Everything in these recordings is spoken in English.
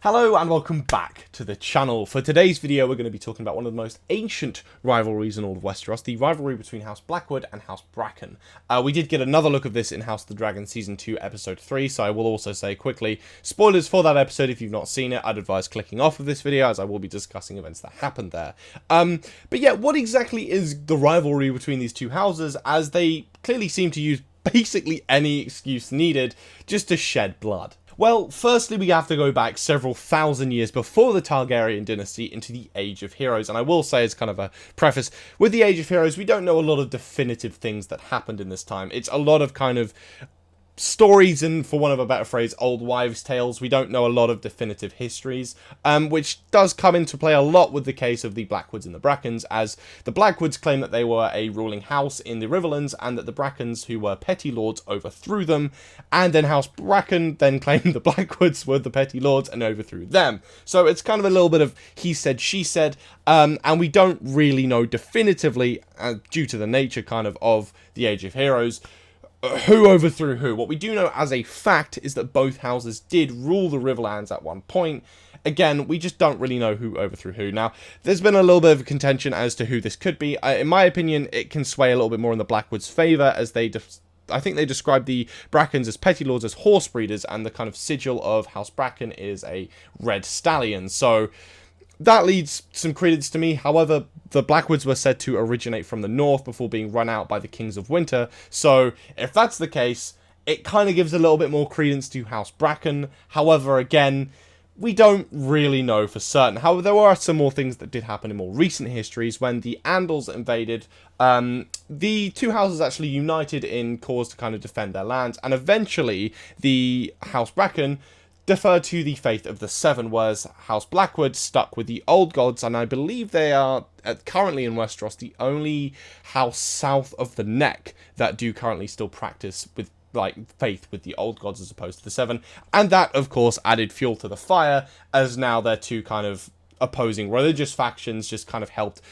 Hello and welcome back to the channel. For today's video we're going to be talking about one of the most ancient rivalries in all of Westeros, the rivalry between House Blackwood and House Bracken. We did get another look of this in House of the Dragon Season 2 Episode 3, so I will also say quickly, spoilers for that episode if you've not seen it. I'd advise clicking off of this video as I will be discussing events that happened there. But yeah, what exactly is the rivalry between these two houses, as they clearly seem to use basically any excuse needed just to shed blood? Well, firstly, we have to go back several thousand years before the Targaryen dynasty into the Age of Heroes. And I will say, as kind of a preface, with the Age of Heroes, we don't know a lot of definitive things that happened in this time. It's a lot of kind of stories and, for want of a better phrase, old wives' tales. We don't know a lot of definitive histories, which does come into play a lot with the case of the Blackwoods and the Brackens, as the Blackwoods claim that they were a ruling house in the Riverlands and that the Brackens, who were petty lords, overthrew them, and then House Bracken then claimed the Blackwoods were the petty lords and overthrew them. So it's kind of a little bit of he said, she said, and we don't really know definitively, due to the nature kind of the Age of Heroes, who overthrew who. What we do know as a fact is that both houses did rule the Riverlands at one point. Again, we just don't really know who overthrew who. Now, there's been a little bit of contention as to who this could be. In my opinion, it can sway a little bit more in the Blackwoods' favour, as I think they describe the Brackens as petty lords, as horse breeders, and the kind of sigil of House Bracken is a red stallion. So that leads some credence to me. However, the Blackwoods were said to originate from the north before being run out by the Kings of Winter. So if that's the case, it kind of gives a little bit more credence to House Bracken. However, again, we don't really know for certain. However, there are some more things that did happen in more recent histories. When the Andals invaded, the two houses actually united in cause to kind of defend their lands. And eventually, the House Bracken defer to the faith of the Seven, whereas House Blackwood stuck with the old gods, and I believe they are currently in Westeros the only house south of the Neck that do currently still practice with faith with the old gods as opposed to the Seven. And that, of course, added fuel to the fire, as now their two kind of opposing religious factions just kind of helped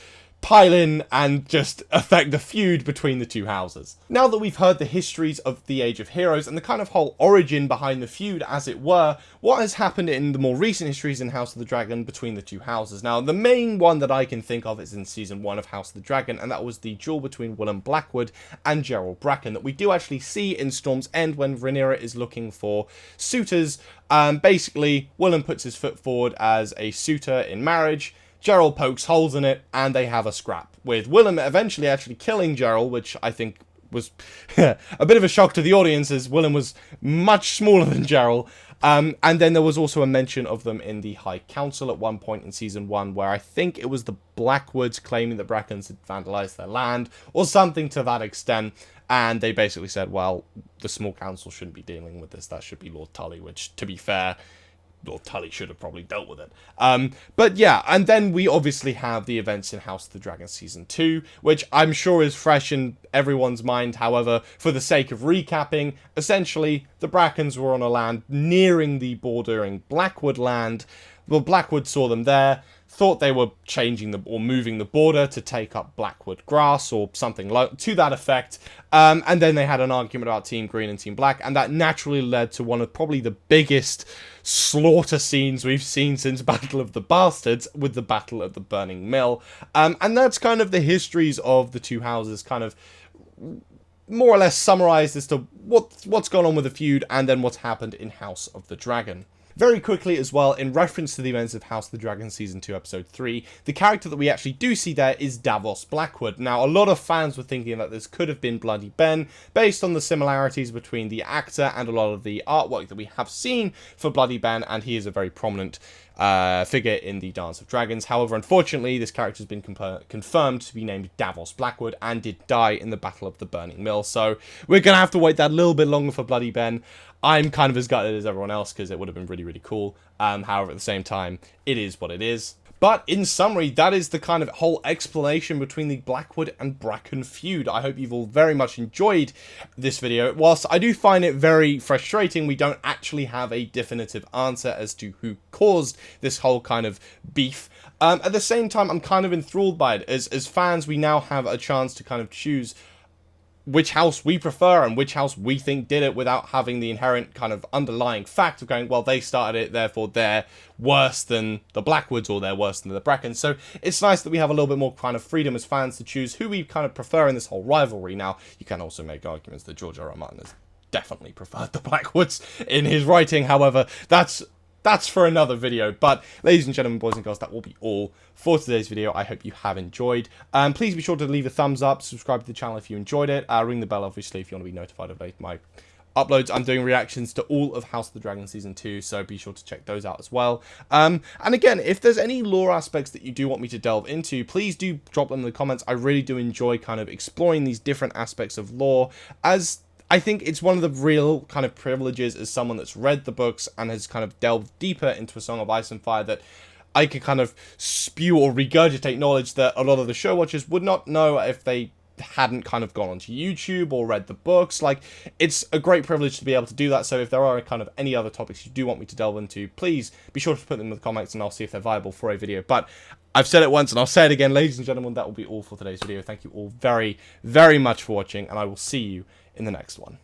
pile in and just affect the feud between the two houses. Now that we've heard the histories of the Age of Heroes and the kind of whole origin behind the feud, as it were, what has happened in the more recent histories in House of the Dragon between the two houses? Now, the main one that I can think of is in Season 1 of House of the Dragon, and that was the duel between Willem Blackwood and Gerald Bracken that we do actually see in Storm's End when Rhaenyra is looking for suitors. Basically, Willem puts his foot forward as a suitor in marriage. Gerald pokes holes in it, and they have a scrap, with Willem eventually actually killing Gerald, which I think was a bit of a shock to the audience, as Willem was much smaller than Gerald. And then there was also a mention of them in the High Council at one point in Season 1, where I think it was the Blackwoods claiming that Brackens had vandalized their land, or something to that extent. And they basically said, well, the small council shouldn't be dealing with this, that should be Lord Tully, which, to be fair, Lord Tully should have probably dealt with it. But yeah, and then we obviously have the events in House of the Dragon Season 2, which I'm sure is fresh in everyone's mind. However, for the sake of recapping, essentially, the Brackens were on a land nearing the bordering Blackwood land. Well, Blackwood saw them there, thought they were changing or moving the border to take up Blackwood grass or something to that effect. And then they had an argument about Team Green and Team Black, and that naturally led to one of probably the biggest slaughter scenes we've seen since Battle of the Bastards, with the Battle of the Burning Mill. And that's kind of the histories of the two houses, kind of more or less summarized as to what's gone on with the feud, and then what's happened in House of the Dragon. Very quickly as well, in reference to the events of House of the Dragon Season 2 Episode 3, the character that we actually do see there is Davos Blackwood. Now, a lot of fans were thinking that this could have been Bloody Ben, based on the similarities between the actor and a lot of the artwork that we have seen for Bloody Ben, and he is a very prominent figure in the Dance of Dragons. However, unfortunately, this character has been confirmed to be named Davos Blackwood and did die in the Battle of the Burning Mill. So we're going to have to wait that little bit longer for Bloody Ben. I'm kind of as gutted as everyone else because it would have been really, really cool. However, at the same time, it is what it is. But in summary, that is the kind of whole explanation between the Blackwood and Bracken feud. I hope you've all very much enjoyed this video. Whilst I do find it very frustrating, we don't actually have a definitive answer as to who caused this whole kind of beef. At the same time, I'm kind of enthralled by it. As fans, we now have a chance to kind of choose which house we prefer and which house we think did it without having the inherent kind of underlying fact of going, well, they started it, therefore they're worse than the Blackwoods or they're worse than the Brackens. So it's nice that we have a little bit more kind of freedom as fans to choose who we kind of prefer in this whole rivalry. Now, you can also make arguments that George R. R. Martin has definitely preferred the Blackwoods in his writing. However, that's for another video. But ladies and gentlemen, boys and girls, that will be all for today's video. I hope you have enjoyed. Please be sure to leave a thumbs up, subscribe to the channel if you enjoyed it. Ring the bell, obviously, if you want to be notified of my uploads. I'm doing reactions to all of House of the Dragon Season 2, so be sure to check those out as well. And again, if there's any lore aspects that you do want me to delve into, please do drop them in the comments. I really do enjoy kind of exploring these different aspects of lore, as I think it's one of the real kind of privileges as someone that's read the books and has kind of delved deeper into A Song of Ice and Fire, that I can kind of spew or regurgitate knowledge that a lot of the show watchers would not know if they hadn't kind of gone onto YouTube or read the books. Like, it's a great privilege to be able to do that. So if there are kind of any other topics you do want me to delve into, please be sure to put them in the comments and I'll see if they're viable for a video. But I've said it once and I'll say it again, ladies and gentlemen, that will be all for today's video. Thank you all very, very much for watching, and I will see you in the next one.